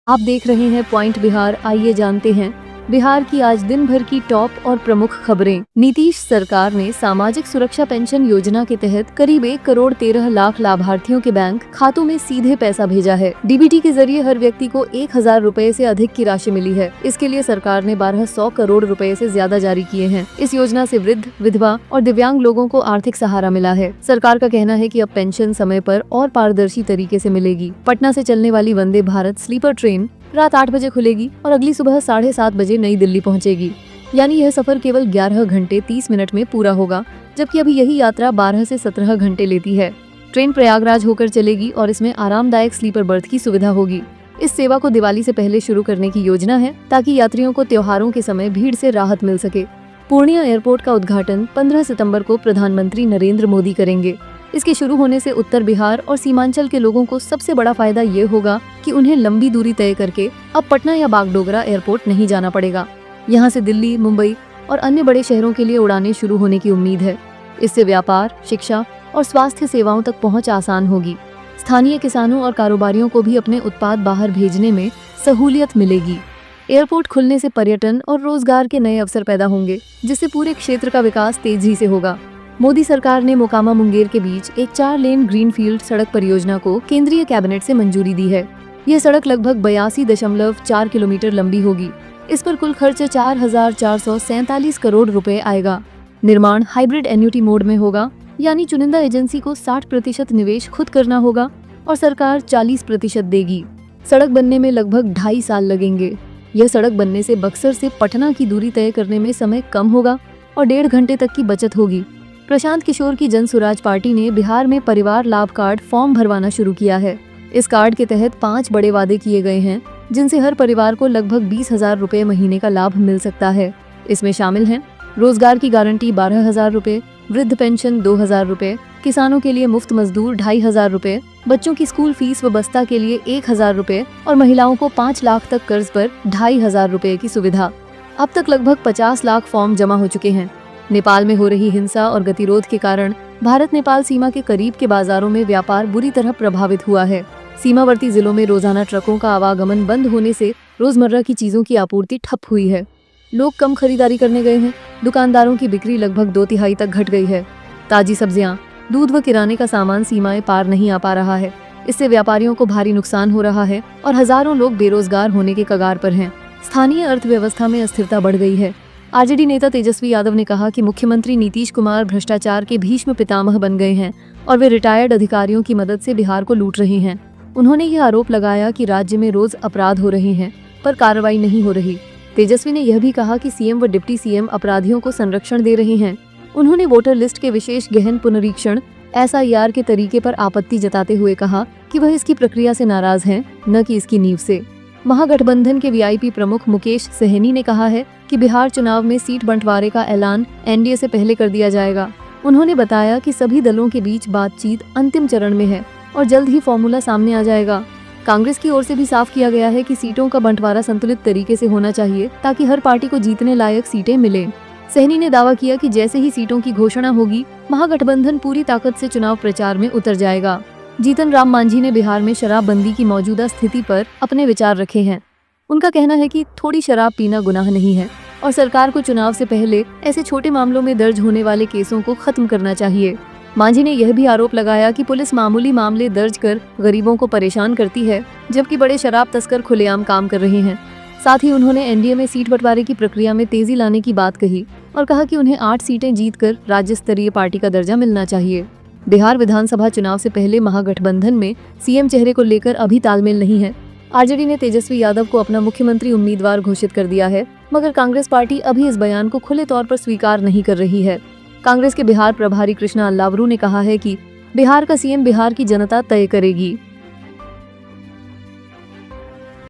आप देख रहे हैं पॉइंट बिहार। आइए जानते हैं बिहार की आज दिन भर की टॉप और प्रमुख खबरें। नीतीश सरकार ने सामाजिक सुरक्षा पेंशन योजना के तहत करीब 1 करोड़ 13 लाख लाभार्थियों के बैंक खातों में सीधे पैसा भेजा है। डीबीटी के जरिए हर व्यक्ति को 1,000 रुपए से अधिक की राशि मिली है। इसके लिए सरकार ने 1200 करोड़ रुपए से ज्यादा जारी किए हैं। इस योजना से वृद्ध, विधवा और दिव्यांग लोगों को आर्थिक सहारा मिला है। सरकार का कहना है कि अब पेंशन समय पर और पारदर्शी तरीके से मिलेगी। पटना से चलने वाली वंदे भारत स्लीपर ट्रेन रात 8 बजे खुलेगी और अगली सुबह 7:30 बजे नई दिल्ली पहुंचेगी। यानी यह सफर केवल 11 घंटे 30 मिनट में पूरा होगा, जबकि अभी यही यात्रा 12 से 17 घंटे लेती है। ट्रेन प्रयागराज होकर चलेगी और इसमें आरामदायक स्लीपर बर्थ की सुविधा होगी। इस सेवा को दिवाली से पहले शुरू करने की योजना है, ताकि यात्रियों को त्योहारों के समय भीड़ से राहत मिल सके। पूर्णिया एयरपोर्ट का उद्घाटन 15 सितंबर को प्रधानमंत्री नरेंद्र मोदी करेंगे। इसके शुरू होने से उत्तर बिहार और सीमांचल के लोगों को सबसे बड़ा फायदा ये होगा कि उन्हें लंबी दूरी तय करके अब पटना या बागडोगरा एयरपोर्ट नहीं जाना पड़ेगा। यहाँ से दिल्ली, मुंबई और अन्य बड़े शहरों के लिए उड़ानें शुरू होने की उम्मीद है। इससे व्यापार, शिक्षा और स्वास्थ्य सेवाओं तक पहुँच आसान होगी। स्थानीय किसानों और कारोबारियों को भी अपने उत्पाद बाहर भेजने में सहूलियत मिलेगी। एयरपोर्ट खुलने से पर्यटन और रोजगार के नए अवसर पैदा होंगे, जिससे पूरे क्षेत्र का विकास तेजी से होगा। मोदी सरकार ने मोकामा मुंगेर के बीच एक 4 लेन ग्रीनफील्ड सड़क परियोजना को केंद्रीय कैबिनेट से मंजूरी दी है। यह सड़क लगभग 82.4 किलोमीटर लंबी होगी। इस पर कुल खर्च 4,447 करोड़ रुपए आएगा। निर्माण हाइब्रिड एन्युटी मोड में होगा, यानी चुनिंदा एजेंसी को 60% निवेश खुद करना होगा और सरकार 40% देगी। सड़क बनने में लगभग 2.5 साल लगेंगे। यह सड़क बनने से बक्सर से पटना की दूरी तय करने में समय कम होगा और 1.5 घंटे तक की बचत होगी। प्रशांत किशोर की जन सुराज पार्टी ने बिहार में परिवार लाभ कार्ड फॉर्म भरवाना शुरू किया है। इस कार्ड के तहत 5 बड़े वादे किए गए हैं, जिनसे हर परिवार को लगभग 20,000 रुपए महीने का लाभ मिल सकता है। इसमें शामिल हैं रोजगार की गारंटी 12,000 रुपए, वृद्ध पेंशन 2,000 रुपए, किसानों के लिए मुफ्त मजदूर 2,500 रुपए, बच्चों की स्कूल फीस व बस्ता के लिए 1,000 रुपए और महिलाओं को 5 लाख तक कर्ज पर 2,500 रुपए की सुविधा। अब तक लगभग 50 लाख फॉर्म जमा हो चुके हैं। नेपाल में हो रही हिंसा और गतिरोध के कारण भारत नेपाल सीमा के करीब के बाजारों में व्यापार बुरी तरह प्रभावित हुआ है। सीमावर्ती जिलों में रोजाना ट्रकों का आवागमन बंद होने से रोजमर्रा की चीजों की आपूर्ति ठप हुई है। लोग कम खरीदारी करने गए हैं। दुकानदारों की बिक्री लगभग 2/3 तक घट गई है। ताजी सब्जियां, दूध व किराने का सामान सीमाएं पार नहीं आ पा रहा है। इससे व्यापारियों को भारी नुकसान हो रहा है और हजारों लोग बेरोजगार होने के कगार पर हैं। स्थानीय अर्थव्यवस्था में अस्थिरता बढ़ गई है। आरजेडी नेता तेजस्वी यादव ने कहा कि मुख्यमंत्री नीतीश कुमार भ्रष्टाचार के भीष्म पितामह बन गए हैं और वे रिटायर्ड अधिकारियों की मदद से बिहार को लूट रहे हैं। उन्होंने यह आरोप लगाया कि राज्य में रोज अपराध हो रहे हैं, पर कार्रवाई नहीं हो रही। तेजस्वी ने यह भी कहा कि सीएम व डिप्टी सीएम अपराधियों को संरक्षण दे रहे हैं। उन्होंने वोटर लिस्ट के विशेष गहन पुनरीक्षण SIR के तरीके पर आपत्ति जताते हुए कहा कि वह इसकी प्रक्रिया से नाराज हैं, न कि इसकी नींव से। महागठबंधन के VIP प्रमुख मुकेश सहनी ने कहा है कि बिहार चुनाव में सीट बंटवारे का ऐलान NDA से पहले कर दिया जाएगा। उन्होंने बताया कि सभी दलों के बीच बातचीत अंतिम चरण में है और जल्द ही फॉर्मूला सामने आ जाएगा। कांग्रेस की ओर से भी साफ किया गया है कि सीटों का बंटवारा संतुलित तरीके से होना चाहिए, ताकि हर पार्टी को जीतने लायक सीटें मिले। सहनी ने दावा किया कि जैसे ही सीटों की घोषणा होगी, महागठबंधन पूरी ताकत से चुनाव प्रचार में उतर जाएगा। जीतन राम मांझी ने बिहार में शराबबंदी की मौजूदा स्थिति पर अपने विचार रखे हैं। उनका कहना है कि थोड़ी शराब पीना गुनाह नहीं है और सरकार को चुनाव से पहले ऐसे छोटे मामलों में दर्ज होने वाले केसों को खत्म करना चाहिए। मांझी ने यह भी आरोप लगाया कि पुलिस मामूली मामले दर्ज कर गरीबों को परेशान करती है, जबकि बड़े शराब तस्कर खुलेआम काम कर रहे हैं। साथ ही उन्होंने NDA में सीट बंटवारे की प्रक्रिया में तेजी लाने की बात कही और कहा कि उन्हें 8 सीटें जीतकर राज्य स्तरीय पार्टी का दर्जा मिलना चाहिए। बिहार विधानसभा चुनाव से पहले महागठबंधन में सीएम चेहरे को लेकर अभी तालमेल नहीं है। आरजेडी ने तेजस्वी यादव को अपना मुख्यमंत्री उम्मीदवार घोषित कर दिया है, मगर कांग्रेस पार्टी अभी इस बयान को खुले तौर पर स्वीकार नहीं कर रही है। कांग्रेस के बिहार प्रभारी कृष्णा अल्लावरू ने कहा है कि बिहार का सीएम बिहार की जनता तय करेगी।